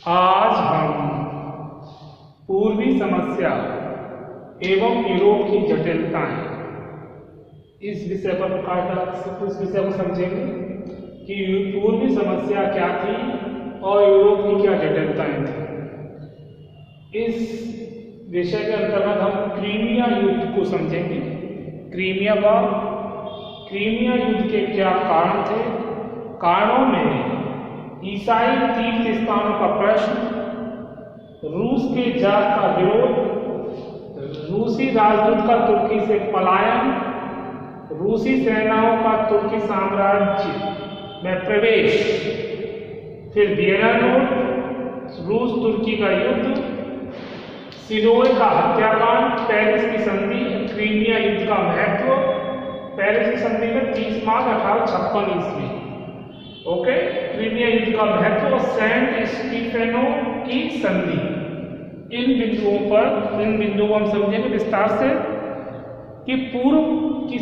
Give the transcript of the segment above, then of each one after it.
आज हम पूर्वी समस्या एवं यूरोप की जटिलताएं इस विषय को समझेंगे कि पूर्वी समस्या क्या थी और यूरोप की क्या जटिलताएं थी। इस विषय के अंतर्गत हम क्रीमिया युद्ध को समझेंगे। क्रीमिया युद्ध के क्या कारण थे, कारणों में ईसाई तीर्थ स्थानों का प्रश्न, रूस के जार का विरोध, रूसी राजदूत का तुर्की से पलायन, रूसी सेनाओं का तुर्की साम्राज्य में प्रवेश, फिर वियना नोट, रूस तुर्की का युद्ध, सिलोए का हत्याकांड, पेरिस की संधि, क्रीमिया युद्ध का महत्व, पेरिस की संधि में 30 मार्च 1856 ईस्वी। ओके, क्रीमिया युद्ध का महत्व और सेंट स्टीफेनो की संधि। इन बिंदुओं को हम समझेंगे विस्तार से कि पूर्वी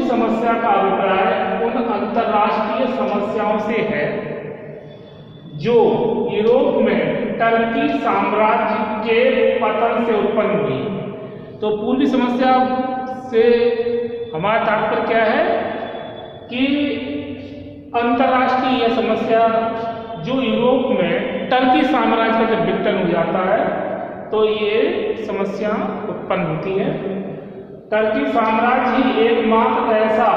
समस्या का अभिप्राय उन अंतरराष्ट्रीय समस्याओं से है जो यूरोप में टर्की साम्राज्य के पतन से उत्पन्न हुई। तो पूर्वी समस्या से हमारा तात्पर्य क्या है कि अंतरराष्ट्रीय यह समस्या जो यूरोप में टर्की साम्राज्य का जब विघटन हो जाता है तो ये समस्या उत्पन्न होती है। टर्की साम्राज्य ही एकमात्र ऐसा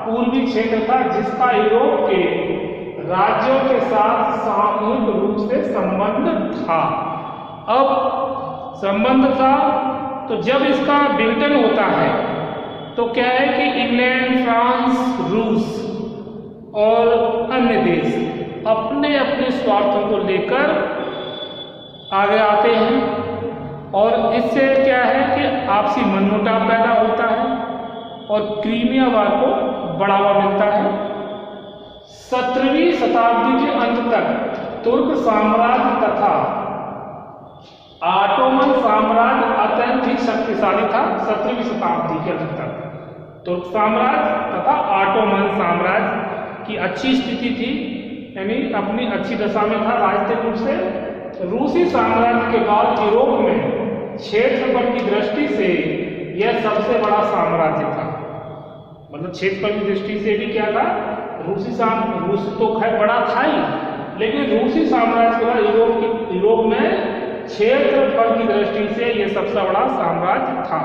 पूर्वी क्षेत्र था जिसका यूरोप के राज्यों के साथ सामूहिक रूप से संबंध था। अब संबंध था तो जब इसका विघटन होता है तो क्या है कि इंग्लैंड, फ्रांस, रूस और अन्य देश अपने अपने स्वार्थों को लेकर आगे आते हैं और इससे क्या है कि आपसी मनमुटाव पैदा होता है और क्रीमिया वार को बढ़ावा मिलता है। 17वीं शताब्दी के अंत तक तुर्क साम्राज्य तथा ऑटोमन साम्राज्य अत्यंत ही शक्तिशाली था। 17वीं शताब्दी के अंत तक तुर्क साम्राज्य तथा ऑटोमन साम्राज्य की अच्छी स्थिति थी, यानी अपनी अच्छी दशा में था राजनीतिक रूप से। रूसी साम्राज्य के बाद यूरोप में क्षेत्रफल की दृष्टि से यह सबसे बड़ा साम्राज्य था। मतलब क्षेत्रफल की दृष्टि से भी क्या था, रूस तो खैर बड़ा था ही, लेकिन रूसी साम्राज्य के बाद यूरोप में क्षेत्रफल की दृष्टि से यह सबसे बड़ा साम्राज्य था।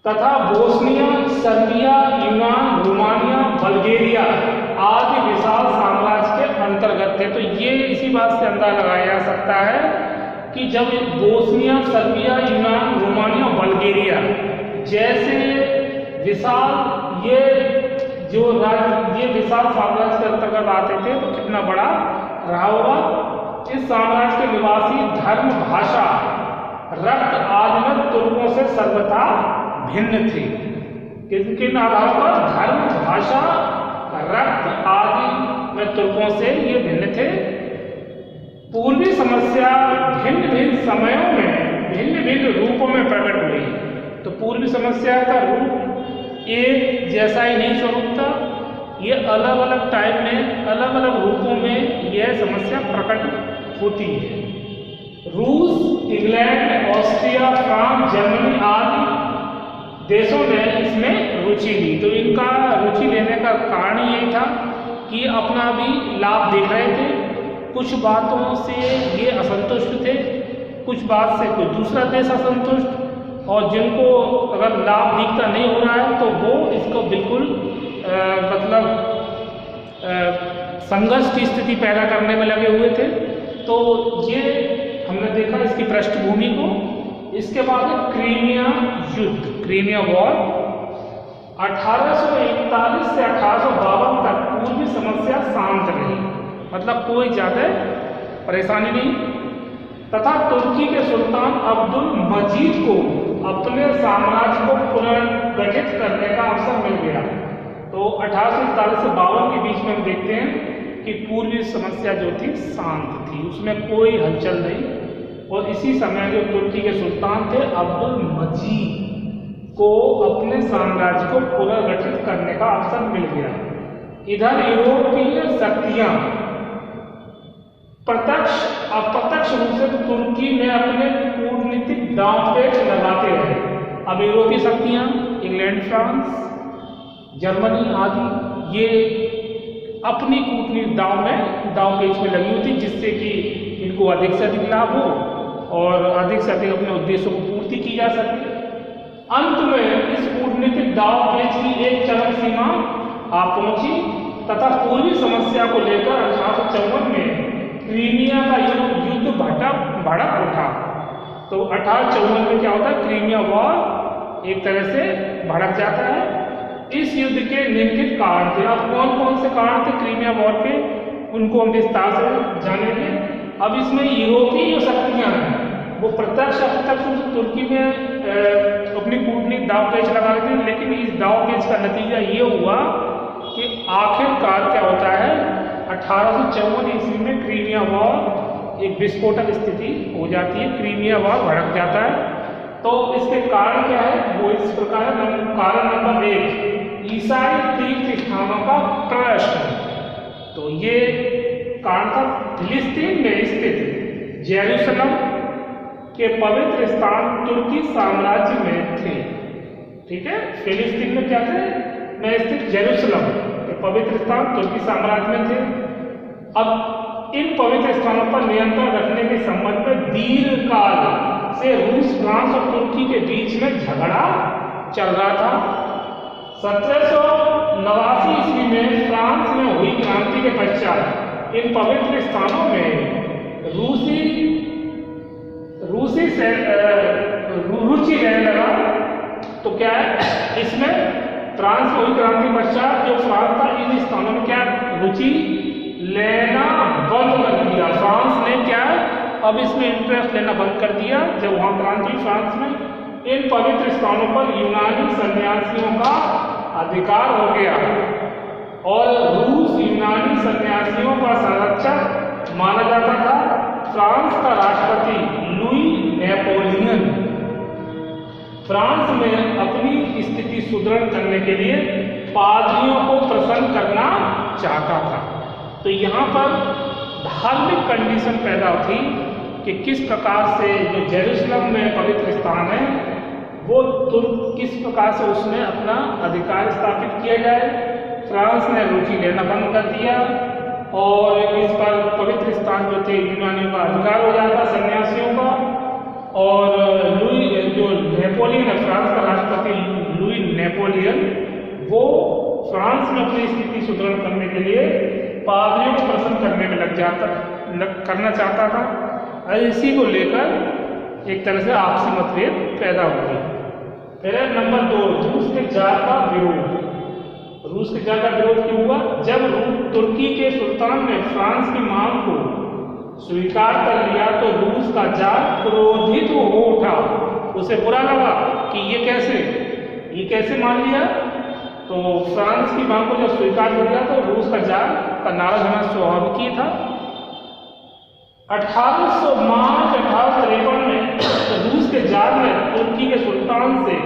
तथा बोस्निया, सर्बिया, यूनान, रोमानिया, बल्गेरिया आदि विशाल साम्राज्य के अंतर्गत थे। तो ये इसी बात से अंदाजा लगाया जा सकता है कि जब बोस्निया, सर्बिया, यूनान, रोमानिया, बल्गेरिया जैसे विशाल ये विशाल साम्राज्य के अंतर्गत आते थे तो कितना बड़ा रहा होगा। इस साम्राज्य के निवासी धर्म, भाषा, रक्त आदि में तुर्कों से सर्वथा भिन्न थे। किन आधारों पर? धर्म, भाषा, रक्त आदि में तुर्कों से ये भिन्न थे। पूर्वी समस्या भिन्न भिन्न समयों में भिन्न भिन्न रूपों में प्रकट हुई। तो पूर्वी समस्या का रूप एक जैसा ही नहीं स्वरूप था, ये अलग अलग टाइम में अलग अलग रूपों में यह समस्या प्रकट होती है। रूस, इंग्लैंड, ऑस्ट्रिया, फ्रांस, जर्मनी आदि देशों ने इसमें रुचि ली। तो इनका रुचि लेने का कारण यही था कि अपना भी लाभ देख रहे थे। कुछ बातों से ये असंतुष्ट थे, कुछ बात से कोई दूसरा देश असंतुष्ट, और जिनको अगर लाभ दिखता नहीं हो रहा है तो वो इसको बिल्कुल संघर्ष की स्थिति पैदा करने में लगे हुए थे। तो ये हमने देखा इसकी पृष्ठभूमि को। इसके बाद क्रीमिया युद्ध, क्रीमिया वॉर। 1841 से 1852 तक पूर्वी समस्या शांत रही, मतलब कोई ज्यादा परेशानी नहीं। तथा तुर्की के सुल्तान अब्दुल मजीद को अपने साम्राज्य को पुनर्गठित करने का अवसर मिल गया। तो 1841 से 52 के बीच में हम देखते हैं कि पूर्वी समस्या जो थी शांत थी, उसमें कोई हलचल नहीं। और इसी समय जो तुर्की के सुल्तान थे अब्दुल मजीद को अपने साम्राज्य को पुनर्गठित करने का अवसर मिल गया। इधर यूरोपीय शक्तियां प्रत्यक्ष अप्रत्यक्ष रूप से तुर्की में अपने कूटनीतिक दांव पेच लगाते रहे। अब यूरोपीय शक्तियां इंग्लैंड, फ्रांस, जर्मनी आदि ये अपनी कूटनीतिक दांव पेच में लगी हुई थी, जिससे कि इनको अधिक से अधिक लाभ हो और अधिक से अधिक अपने उद्देश्यों को पूर्ति की जा सके। अंत में इस कूटनीतिक दांव पेच की एक चरम सीमा आ पहुंची तथा पूर्वी समस्या को लेकर 1854 में क्रीमिया का युद्ध भड़क उठा। तो 1854 में क्या होता है, क्रीमिया वॉर एक तरह से भड़क जाता है। इस युद्ध के निम्नलिखित कारण थे। अब कौन कौन से कारण थे क्रीमिया वॉर के, उनको हम विस्तार से जानेंगे। अब इसमें यूरोपीय जो शक्तियां हैं वो प्रत्यक्ष अप्रत्यक्ष रूप से तुर्की में अपनी कूटनीतिक दांव पेच लगा रहे थे, लेकिन इस दांव पेच का नतीजा ये हुआ कि आखिरकार क्या होता है, 1854 ईस्वी में क्रीमिया वॉर एक विस्फोटक स्थिति हो जाती है, क्रीमिया वॉर भड़क जाता है। तो इसके कारण क्या है, वो इस प्रकार है। कारण नंबर 1, ईसाई तीर्थ स्थानों का प्रवेश। तो ये कारण था, फिलिस्तीन में स्थित जेरूसलम के पवित्र स्थान तुर्की साम्राज्य में थे। ठीक है, फिलिस्तीन में क्या थे, में स्थित जेरूसलम के पवित्र स्थान तुर्की साम्राज्य में थे। अब इन पवित्र स्थानों पर नियंत्रण रखने के संबंध में दीर्घकाल से रूस, फ्रांस और तुर्की के बीच में झगड़ा चल रहा था। 1789 ईस्वी में फ्रांस में हुई क्रांति के पश्चात इन पवित्र स्थानों में रूसी से रुचि रहने लगा। तो क्या है, इसमें फ्रांस में हुई क्रांति पश्चात जो फ्रांस था, इन स्थानों में क्या रुचि लेना बंद कर दिया। फ्रांस ने क्या अब इसमें इंटरेस्ट लेना बंद कर दिया। जब वहां क्रांति फ्रांस में इन पवित्र स्थानों पर यूनानी सन्यासियों का अधिकार हो गया और रूस यूनानी सन्यासियों का संरक्षक माना जाता था। फ्रांस का राष्ट्रपति लुई नेपोलियन फ्रांस में अपनी स्थिति सुदृढ़ करने के लिए पादरियों को प्रसन्न करना चाहता था। तो यहाँ पर धार्मिक कंडीशन पैदा थी कि किस प्रकार से जो जेरूसलम में पवित्र स्थान है वो किस प्रकार से उसमें अपना अधिकार स्थापित किया जाए। फ्रांस ने रुचि लेना बंद कर दिया और इस पर पवित्र स्थान जो थे यूनानियों का अधिकार हो जाता सन्यासियों का। और लुई जो नेपोलियन है, फ्रांस का राष्ट्रपति लुई नेपोलियन, वो फ्रांस में अपनी स्थिति सुदृढ़ करने के लिए पादरियों को प्रसन्न करने में करना चाहता था। इसी को लेकर एक तरह से आपसी मतभेद पैदा हुए। फिर नंबर 2, रूस के जार का विरोध। रूस के जार का विरोध क्यों हुआ? जब तुर्की के सुल्तान ने फ्रांस की मांग को स्वीकार कर लिया तो रूस का जार क्रोधित हो उठा। उसे बुरा लगा कि ये कैसे मान लिया। तो फ्रांस की मांग को जब स्वीकार कर लिया तो रूस का जार का नाराज होना स्वाभाविक ही था। 1800 मार्च 1853 में रूस के जार ने तुर्की के सुल्तान से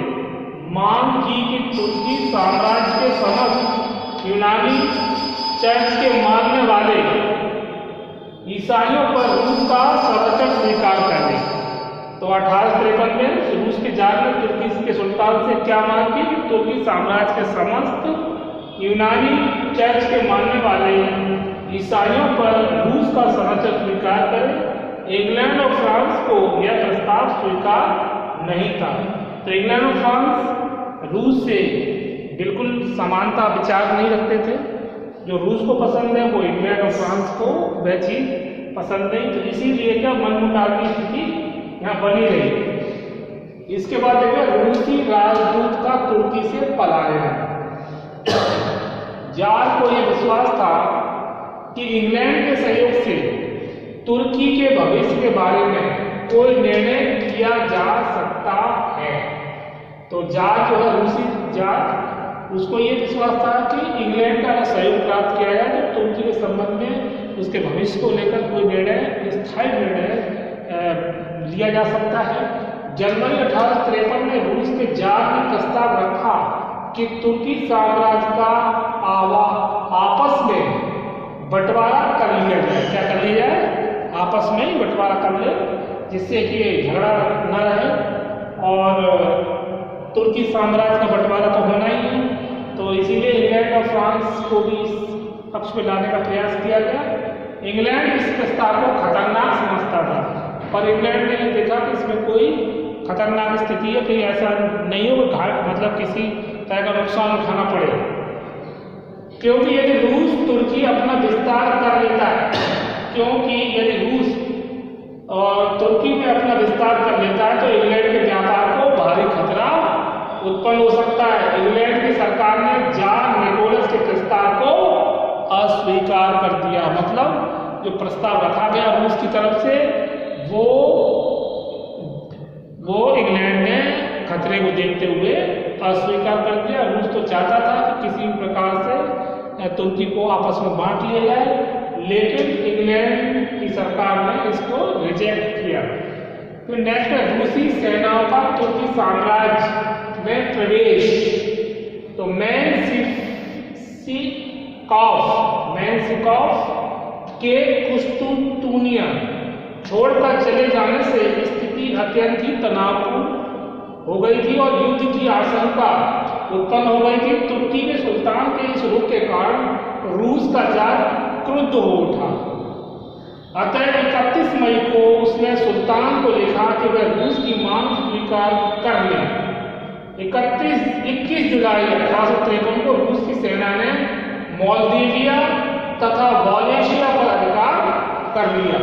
मांग की कि तुर्की साम्राज्य के समस्त यूनानी चर्च के मानने वाले ईसाइयों पर रूस का संरक्षण स्वीकार कर ले। तो 1853 में रूस के जार ने तुर्की के सुल्तान से क्या मांग की कि तुर्की साम्राज्य के समस्त यूनानी चर्च के मानने वाले ईसाइयों पर रूस का संरक्षण स्वीकार करे। इंग्लैंड और फ्रांस को यह प्रस्ताव स्वीकार नहीं था। तो इंग्लैंड और फ्रांस रूस से बिल्कुल समानता विचार नहीं रखते थे। जो रूस को पसंद है वो इंग्लैंड और फ्रांस को वह चीज पसंद नहीं। तो इसीलिए क्या मनमुटाव की स्थिति यहाँ बनी रही। इसके बाद देखिए रूसी राजदूत का तुर्की से पलायन। जार को यह विश्वास था कि इंग्लैंड के सहयोग से तुर्की के भविष्य के बारे में कोई निर्णय किया जा सकता है। तो जार जो है रूसी जार, उसको ये विश्वास था कि इंग्लैंड का सहयोग प्राप्त किया जाए तो तुर्की के संबंध में उसके भविष्य को लेकर कोई निर्णय, स्थायी निर्णय लिया जा सकता है। जनवरी 1853 में रूस के जार ने प्रस्ताव रखा कि तुर्की साम्राज्य का आपस में बंटवारा कर लिया जाए। क्या कर लिया जाए? आपस में ही बंटवारा कर ले, जिससे कि झगड़ा न रहे। और तुर्की साम्राज्य का बंटवारा तो होना ही है, तो इसीलिए इंग्लैंड और फ्रांस को भी इस पक्ष में लाने का प्रयास किया गया। इंग्लैंड इस प्रस्ताव को खतरनाक समझता था, पर इंग्लैंड ने देखा कि इसमें कोई खतरनाक स्थिति है, कहीं ऐसा नहीं हो मतलब किसी तरह का नुकसान उठाना पड़े, क्योंकि यदि रूस तुर्की अपना विस्तार कर लेता है, क्योंकि यदि रूस और तुर्की में अपना विस्तार कर लेता है तो इंग्लैंड के व्यापार को भारी खतरा उत्पन्न हो सकता है। इंग्लैंड की सरकार ने जार निकोलस के प्रस्ताव को अस्वीकार कर दिया, मतलब जो प्रस्ताव रखा गया रूस की तरफ से वो इंग्लैंड ने खतरे को देखते हुए अस्वीकार कर दिया। रूस तो चाहता था कि किसी भी प्रकार से तुर्की को आपस में बांट लिया जाए, लेकिन इंग्लैंड की सरकार ने इसको रिजेक्ट किया। फिर नेक्स्ट है रूसी सेनाओं का तुर्की साम्राज्य में प्रवेश। तो मेंसिकॉफ के कुस्तुंतुनिया छोड़कर चले जाने से स्थिति अत्यंत ही तनावपूर्ण हो गई थी और युद्ध की आशंका उत्पन्न हो गई थी। तुर्की के सुल्तान के इस रुख के कारण रूस का जार क्रुद्ध हो उठा। अतः 31 मई को उसने सुल्तान को लिखा कि वह रूस की मांग स्वीकार कर ले। 21 जुलाई 1853 को रूस की सेना ने मोल्दीविया तथा वॉलेशिया पर अधिकार कर लिया।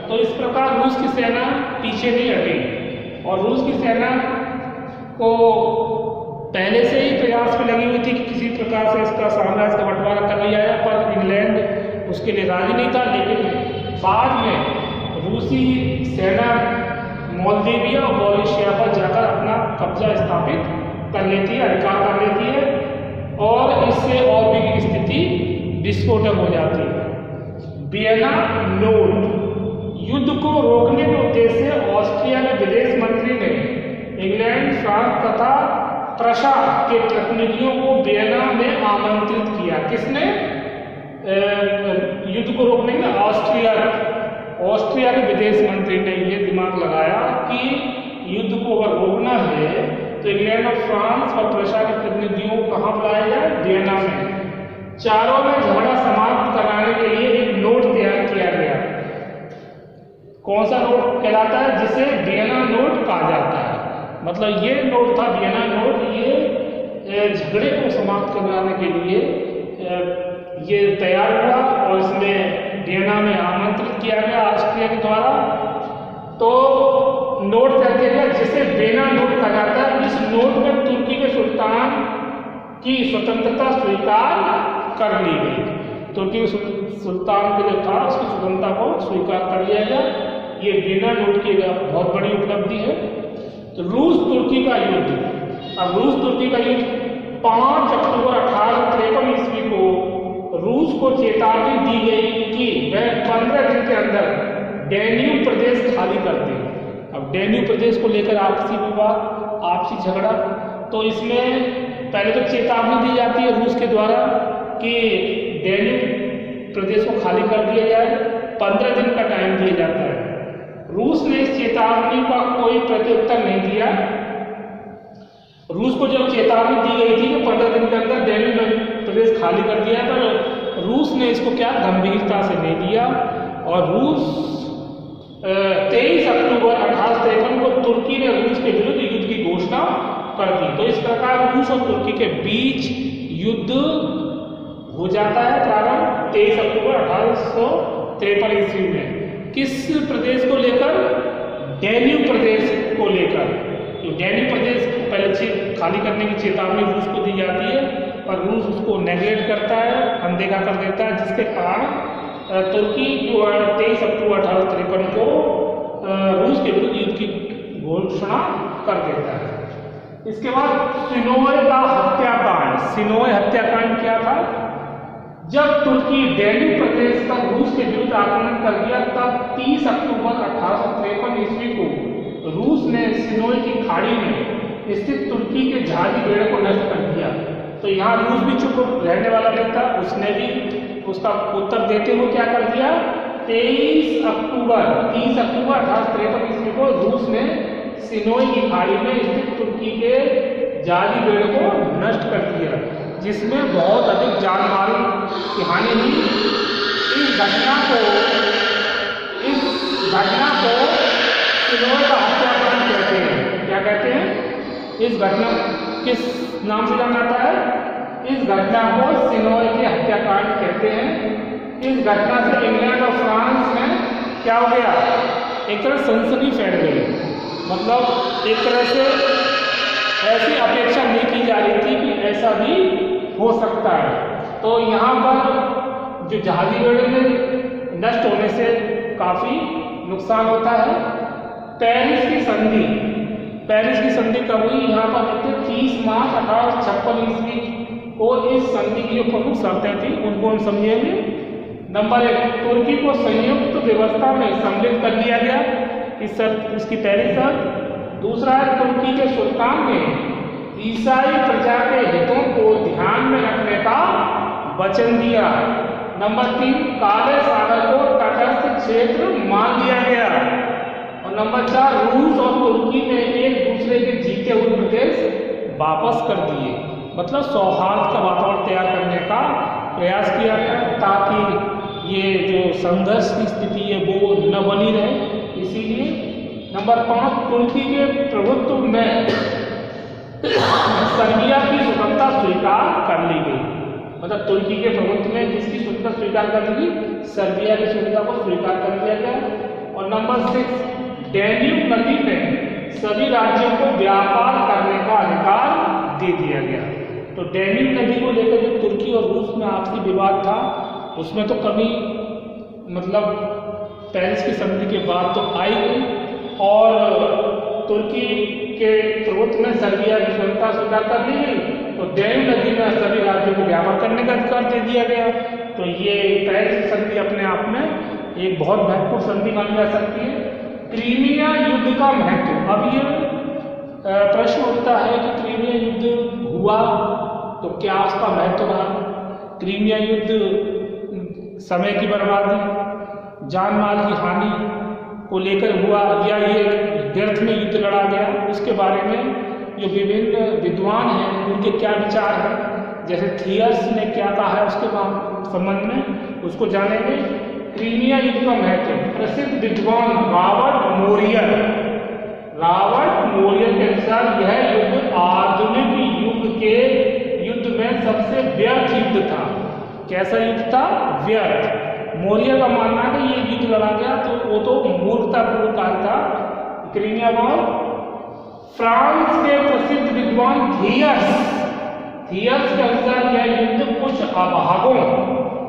तो इस प्रकार रूस की सेना पीछे नहीं हटी और रूस की सेना को पहले से ही प्रयास में लगी हुई थी कि किसी प्रकार से इसका साम्राज्य का बंटवारा कर लिया जाए, पर इंग्लैंड उसके लिए राजी नहीं था। लेकिन बाद में रूसी सेना मोल्दीविया और वॉलेशिया पर जाकर अपना कब्जा स्थापित कर लेती है, अधिकार कर लेती है और इससे और भी स्थिति विस्फोटक हो जाती है। वियना नोट युद्ध को रोकने के उद्देश्य से ऑस्ट्रिया के विदेश मंत्री ने इंग्लैंड, फ्रांस तथा प्रशा के प्रतिनिधियों को वियना में आमंत्रित किया। किसने? युद्ध को रोकने के ऑस्ट्रिया के विदेश मंत्री ने यह दिमाग लगाया कि युद्ध को अगर रोकना है तो इंग्लैंड और फ्रांस और प्रशा के प्रतिनिधियों को कहाँ बुलाया जाए? वियना में। चारों में झगड़ा समाप्त कराने के लिए एक नोट तैयार किया गया। कौन सा नोट कहलाता है? जिसे वियना नोट कहा जाता है। मतलब ये नोट था वियना नोट, ये झगड़े को समाप्त कराने के लिए ये तैयार हुआ और इसमें वियना में आमंत्रित किया गया ऑस्ट्रिया के द्वारा। तो नोट तैयार किया गया जिसे वियना नोट कहा जाता है। इस नोट में तुर्की के सुल्तान की स्वतंत्रता स्वीकार कर ली गई। तुर्की के सुल्तान के जो था उसकी स्वतंत्रता को स्वीकार कर लिया गया। ये वियना नोट की बहुत बड़ी उपलब्धि है। तो रूस तुर्की का युद्ध, अब रूस तुर्की का युद्ध 5 अक्टूबर 1853 ईस्वी को रूस को चेतावनी दी गई कि वह 15 दिन के अंदर डैन्यूब प्रदेश खाली कर दे। अब डैन्यूब प्रदेश को लेकर आपसी विवाद, आपसी झगड़ा, तो इसमें पहले तो चेतावनी दी जाती है रूस के द्वारा कि डैन्यूब प्रदेश को खाली कर दिया जाए, 15 दिन का टाइम दिया जाता है। रूस ने इस चेतावनी का कोई प्रत्युत्तर नहीं दिया। रूस को जब चेतावनी दी गई थी कि 15 दिन के अंदर डैन्यूब प्रदेश खाली कर दिया, पर रूस ने इसको क्या गंभीरता से नहीं लिया और रूस 23 अक्टूबर 1853 को तुर्की ने रूस के विरुद्ध युद्ध की घोषणा कर दी। तो इस प्रकार रूस और तुर्की के बीच युद्ध हो जाता है प्रारंभ 23 अक्टूबर 1853 ईस्वी में। किस प्रदेश को लेकर? डैन्यूब प्रदेश को लेकर। तो डैन्यूब प्रदेश पहले खाली करने की चेतावनी रूस को दी जाती है और रूस उसको नेगलेक्ट करता है, अनदेखा कर देता है, जिसके कारण तुर्की जो 23 अक्टूबर 1853 को रूस के विरुद्ध युद्ध की घोषणा कर देता है। इसके बाद सिनोय का हत्याकांड। सिनोय हत्याकांड क्या था? जब तुर्की डैन्यूब प्रदेश पर रूस के विरुद्ध आक्रमण कर दिया, तब 30 अक्टूबर 1853 ईस्वी को रूस ने सिनोय की खाड़ी में स्थित तुर्की के जहाजी बेड़े को नष्ट कर दिया। तो यहाँ रूस भी चुप रहने वाला नहीं था, उसने भी उसका उत्तर देते हुए क्या कर दिया 30 अक्टूबर 1853 ईस्वी को रूस ने सिनोई की खाड़ी में स्थित तुर्की के जाली बेड़ को नष्ट कर दिया, जिसमें बहुत अधिक जान माल की हानि हुई। इस घटना को सिनोई का हत्याकांड कहते हैं। क्या कहते हैं? इस घटना किस नाम से जाना जाता है? इस घटना को सिनोई के हत्याकांड कहते हैं। इस घटना से इंग्लैंड और फ्रांस में क्या हो गया? एक तरह सनसनी फैल गई। मतलब एक तरह से ऐसी अपेक्षा नहीं की जा रही थी कि ऐसा भी हो सकता है। तो यहाँ पर जो जहाजी बेड़े में नष्ट होने से काफ़ी नुकसान होता है। पेरिस की संधि कब हुई? यहाँ पर देखते 30 मार्च 1856 ईस्वी को इस संधि की जो प्रमुख शर्तें थी उनको हम समझेंगे। नंबर 1, तुर्की को संयुक्त व्यवस्था में सम्मिलित कर दिया गया, इसकी पहली शर्त। दूसरा है, तुर्की के सुल्तान ने ईसाई प्रजा के हितों को ध्यान में रखने का वचन दिया। नंबर 3, काले सागर को तटस्थ क्षेत्र मान दिया गया। और नंबर 4, रूस और तुर्की ने एक दूसरे के जीते हुए प्रदेश वापस कर दिए। मतलब सौहार्द का वातावरण तैयार करने का प्रयास किया गया ताकि ये जो संघर्ष की स्थिति है वो न बनी रहे। इसीलिए नंबर 5, तुर्की के प्रभुत्व में सर्बिया की स्वतंत्रता स्वीकार कर ली गई। मतलब तुर्की के प्रभुत्व में जिसकी स्वतंत्रता स्वीकार कर ली गई, सर्बिया की स्वतंत्रता को स्वीकार कर लिया गया। और नंबर 6, डैन्यूब नदी में सभी राज्यों को व्यापार करने का अधिकार दे दिया गया। तो डैन्यूब नदी को लेकर जो तुर्की और रूस में आपसी विवाद था उसमें तो कमी मतलब पेरिस की संधि के बाद तो आई गई। और तुर्की के प्रभुत्व में सर्बिया की स्वतंत्रता स्वीकार कर ली गई। तो डैन्यूब नदी में सभी राज्यों को व्यापार करने का अधिकार दे दिया गया। तो ये पेरिस की संधि अपने आप में एक बहुत महत्वपूर्ण संधि मानी जा सकती है। क्रीमिया युद्ध का महत्व। अब ये प्रश्न उठता है कि क्रीमिया युद्ध हुआ तो क्या उसका महत्व रहा? क्रीमिया युद्ध समय की बर्बादी, जान माल की हानि को लेकर हुआ या ये व्यर्थ में युद्ध लड़ा गया, उसके बारे में जो विभिन्न विद्वान हैं उनके क्या विचार हैं, जैसे थियर्स ने क्या कहा है उसके संबंध में, उसको जानेंगे। क्रीमिया युद्ध का महत्व। प्रसिद्ध विद्वान रॉबर्ट मोरियर के अनुसार यह युद्ध आधुनिक युग के युद्ध में सबसे व्यर्थ युद्ध था। कैसा युद्ध था? व्यर्थ। मोरियर का मानना है कि ये युद्ध लड़ा गया तो वो तो मूर्खतापूर्ण कार्य था। Crimea war. फ्रांस के प्रसिद्ध विद्वान थियर्स के अनुसार यह युद्ध कुछ अभागों,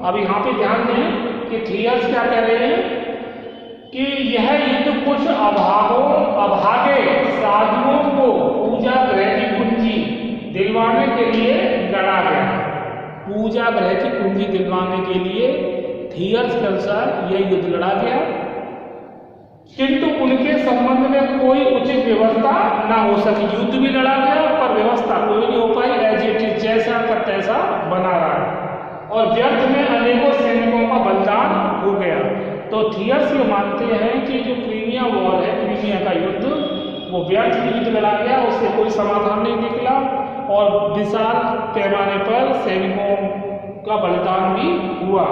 अब यहाँ पे ध्यान दें कि थियर्स क्या कह रहे हैं कि यह युद्ध कुछ अभागे साधुओं को पूजा गृह की कुंजी दिलवाने के लिए लड़ा गया। पूजा गृह की कुंजी दिलवाने के लिए थियर्स के अनुसार यह युद्ध लड़ा गया, किंतु उनके संबंध में कोई उचित व्यवस्था ना हो सकी। युद्ध भी लड़ा गया पर व्यवस्था कोई नहीं हो पाई, एज इट इज जैसा का तैसा बना रहा है और व्यर्थ में अनेकों सैनिकों का बलिदान हो गया। तो थियर्स ये मानते हैं कि जो क्रीमिया वॉर है, क्रीमिया का युद्ध, वो व्यर्थ युद्ध लड़ा गया, उससे कोई समाधान नहीं निकला और विशाल पैमाने पर सैनिकों का बलिदान भी हुआ।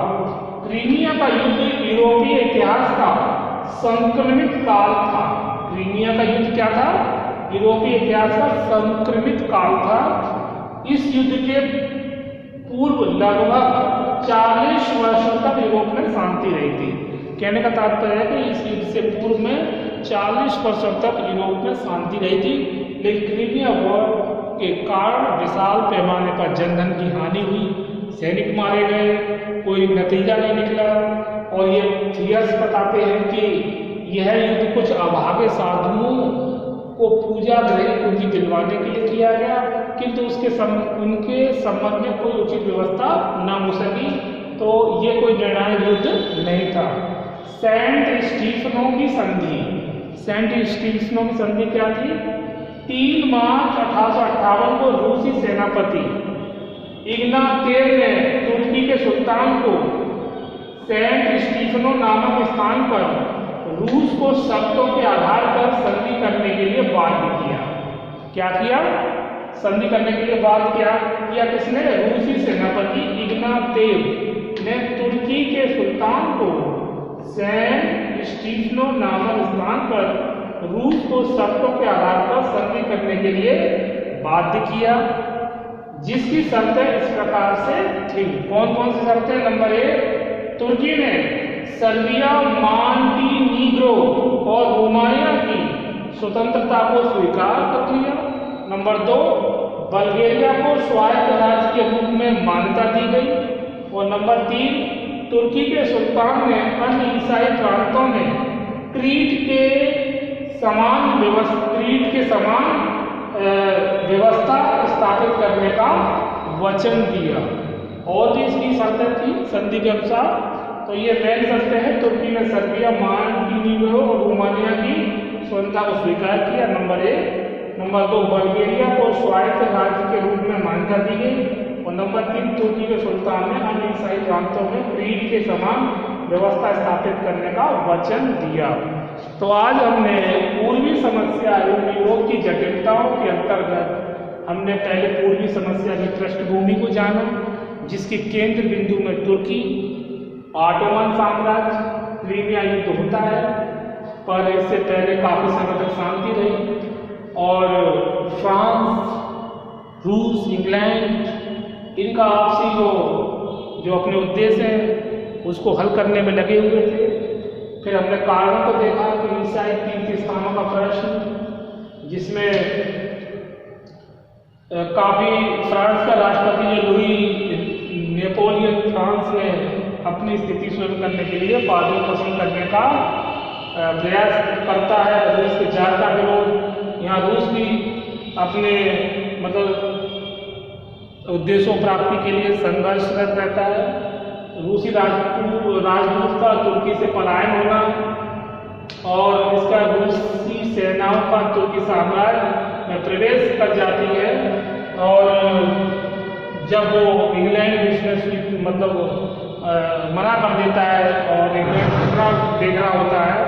क्रीमिया का युद्ध यूरोपीय इतिहास का संक्रमित काल था। क्रीमिया का युद्ध क्या था? यूरोपीय इतिहास का संक्रमित काल था। इस युद्ध के पूर्व लगभग 40 वर्षों तक यूरोप में शांति रही थी। कहने का तात्पर्य है कि इस युद्ध से पूर्व में 40 वर्षों तक यूरोप में शांति रही थी, लेकिन क्रीमिया वॉर के कारण विशाल पैमाने पर जनधन की हानि हुई, सैनिक मारे गए, कोई नतीजा नहीं निकला। और ये थियर्स बताते हैं कि यह युद्ध कुछ अभागे साधुओं को पूजा गृह कुंजी दिलवाने के लिए किया गया, किंतु उनके संबंध में कोई उचित व्यवस्था न हो सकी। तो ये कोई निर्णायक युद्ध नहीं था। सेंट स्टीफनो की संधि क्या थी? 3 मार्च 1858 को रूसी सेनापति इग्नातेव ने तुर्की के सुल्तान को सेंट स्टीफनो नामक स्थान पर रूस को शर्तों के आधार पर संधि करने के लिए बाध्य किया। क्या किया? संधि करने के लिए बाध्य किया किसने? रूसी सेनापति इग्नातेव ने तुर्की के सुल्तान को सेंट स्टीफनो नामक स्थान पर रूस को शर्तों के आधार पर संधि करने के लिए बाध्य किया, जिसकी शर्तें इस प्रकार से थी। कौन कौन सी शर्तें? नंबर 1, तुर्की ने सर्बिया, मॉन्टीनीग्रो और रोमानिया की स्वतंत्रता को स्वीकार कर लिया। नंबर 2, बल्गेरिया को स्वायत्त राज्य के रूप में मान्यता दी गई। और नंबर 3, तुर्की के सुल्तान ने अन्य ईसाई प्रांतों में क्रीट के समान व्यवस्था स्थापित करने का वचन दिया। और भी इसकी शर्तें थी संधि के अनुसार। तो ये मेन शर्तें हैं। तुर्की ने सर्बिया, मॉन्टीनीग्रो और रोमानिया की स्वतंत्रता को स्वीकार किया, नंबर 1। नंबर 2, बल्गेरिया को स्वायत्त राज्य के रूप में मान्यता दी गई। और नंबर 3, तुर्की के सुल्तान ने अन्य ईसाई प्रांतों में क्रीट के समान व्यवस्था स्थापित करने का वचन दिया। तो आज हमने पूर्वी समस्या एवं यूरोप की जटिलताओं के अंतर्गत हमने पहले पूर्वी समस्या की पृष्ठभूमि को जाना, जिसके केंद्र बिंदु में तुर्की, ऑटोमन साम्राज्य, क्रीमिया युद्ध होता है, पर इससे पहले काफी समय तक शांति रही और फ्रांस, रूस, इंग्लैंड इनका आपसी जो अपने उद्देश्य है उसको हल करने में लगे हुए थे। फिर हमने कारणों को देखा कि ईसाई तीर्थ स्थानों का प्रश्न, जिसमें काफी फ्रांस का राष्ट्रपति जो लुई नेपोलियन फ्रांस में अपनी स्थिति स्वयं करने के लिए पादरी पसंद करने का प्रयास करता है। रूस के जार का विरोध, यहाँ रूस भी अपने मतलब उद्देश्यों प्राप्ति के लिए संघर्षरत रहता है। रूसी राजदूत का तुर्की से पलायन होना और इसका रूसी सेनाओं का तुर्की साम्राज्य में प्रवेश कर जाती है। और जब वो इंग्लैंड मिशनरी मतलब मना कर देता है और इंग्लैंड दूसरा देख रहा होता है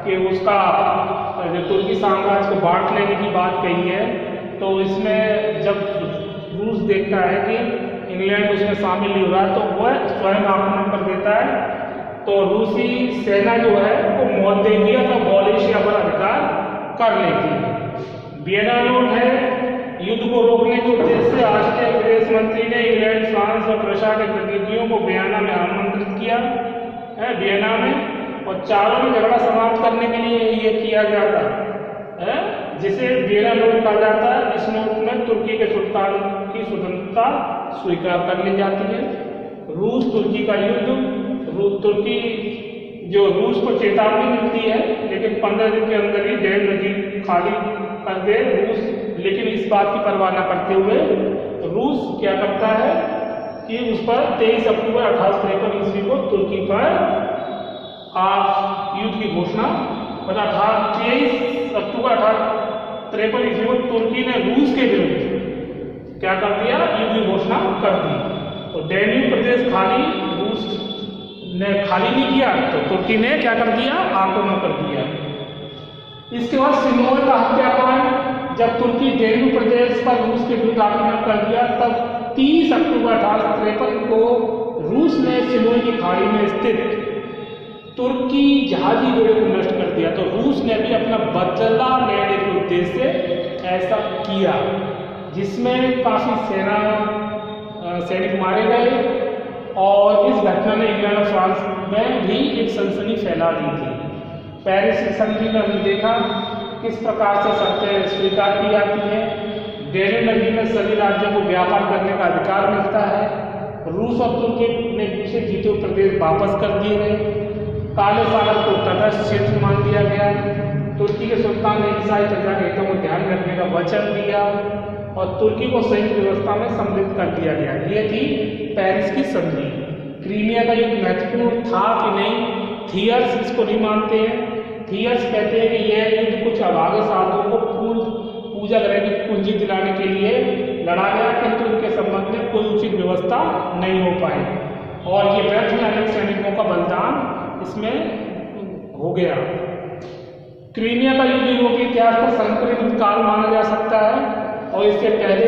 कि उसका जो तुर्की साम्राज्य को बांट लेने की बात कही है, तो इसमें जब रूस देखता है कि इंग्लैंड उसमें शामिल नहीं हो रहा तो वह स्वयं आक्रमण कर देता है। तो रूसी सेना जो है वो मोल्डेविया का वॉलेशिया पर अधिकार कर लेती है। वियना नोट है, युद्ध को रोकने के उद्देश्य से ऑस्ट्रिया विदेश मंत्री ने इंग्लैंड, फ्रांस और प्रशा के प्रतिनिधियों को वियना में आमंत्रित किया है, वियना में, और चारों में झगड़ा समाप्त करने के लिए ये किया गया था, जिसे वियना नोट कहा जाता है। इस नोट में तुर्की के सुल्तान की स्वतंत्रता स्वीकार कर ली जाती है। रूस तुर्की का युद्ध, तुर्की जो रूस को चेतावनी मिलती है, लेकिन 15 दिन के अंदर ही डैन नदी खाली कर दे रूस, लेकिन इस बात की परवाह न करते हुए रूस क्या करता है कि उस पर 23 अक्टूबर 1853 ईस्वी को तुर्की पर युद्ध की घोषणा, 23 अक्टूबर 1853 ईस्वी को तुर्की ने रूस के विरुद्ध क्या कर दिया? युद्ध की घोषणा कर दी। तो डैन्यूब प्रदेश खाली रूस ने खाली नहीं किया, तो तुर्की ने क्या कर दिया? आक्रमण कर दिया। इसके बाद सिनोर का हत्याकांड, जब तुर्की डैन्यूब प्रदेश पर रूस के विरुद्ध आक्रमण कर दिया, तब 30 अक्टूबर 1853 को रूस ने सिनोर की खाड़ी में स्थित तुर्की जहाजी बेड़े को नष्ट कर दिया। तो रूस ने भी अपना बदला लेने के उद्देश्य से ऐसा किया, जिसमें काफी सैनिक मारे गए और इस घटना ने इंग्लैंड और फ्रांस में भी एक सनसनी फैला दी थी। पेरिस संधि में हमने देखा किस प्रकार से शर्तें स्वीकार की जाती हैं। डैन्यूब नदी में सभी राज्यों को व्यापार करने का अधिकार मिलता है। रूस और तुर्की ने पीछे जीते हुए प्रदेश वापस कर दिए गए। काले सागर को तटस्थ क्षेत्र मान दिया गया। तुर्की के सुल्तान ने ईसाई प्रजा के हितों को ध्यान रखने का वचन दिया और तुर्की को संयुक्त व्यवस्था में सम्मिलित कर दिया गया। ये थी पेरिस की संधि। क्रीमिया का युद्ध महत्वपूर्ण था कि नहीं, थियर्स इसको नहीं मानते हैं। थियर्स कहते हैं कि यह युद्ध कुछ अभागे साधुओं को पूजा ग्रह की पूंजी दिलाने के लिए लड़ा गया, किंतु उनके संबंध में कोई उचित व्यवस्था नहीं हो पाई। और ये व्यर्थ में अनेक सैनिकों का बलिदान इसमें हो गया। क्रीमिया का युद्ध यूरोपीय इतिहास का संकरित काल माना जा सकता है और इससे पहले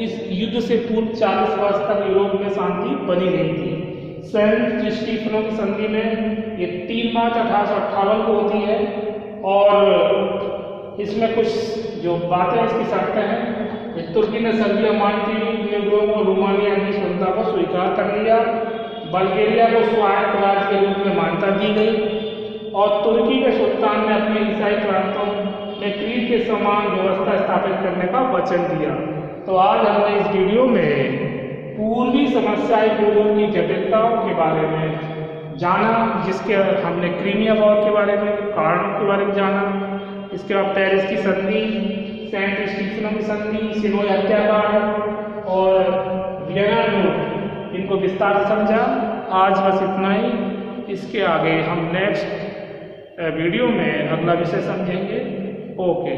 इस युद्ध से पूर्व 40 वर्ष तक यूरोप में शांति बनी रही थी। सेंट स्टीफनो की संधि में ये 3 मार्च 1858 को होती है और इसमें कुछ जो बातें इसकी शर्तें हैं, तुर्की ने सर्बिया मॉन्टेनीग्रो और रोमानिया की स्वतंत्रता को स्वीकार कर लिया, बल्गेरिया को स्वायत्त राज्य के रूप में मान्यता दी गई और तुर्की के सुल्तान ने अपने ईसाई प्रांतों में क्रीत के समान व्यवस्था स्थापित करने का वचन दिया। तो आज हमने इस वीडियो में पूर्वी समस्याएं पूर्व की जटिलताओं के बारे में जाना, जिसके हमने क्रीमिया वॉर के बारे में, कारणों के बारे में जाना, इसके बाद पेरिस की संधि, सेंट स्टीफनो की संधि, सिनोई हत्याकांड और वियना नोट, इनको विस्तार से समझा। आज बस इतना ही, इसके आगे हम नेक्स्ट वीडियो में अगला विषय समझेंगे। ओके।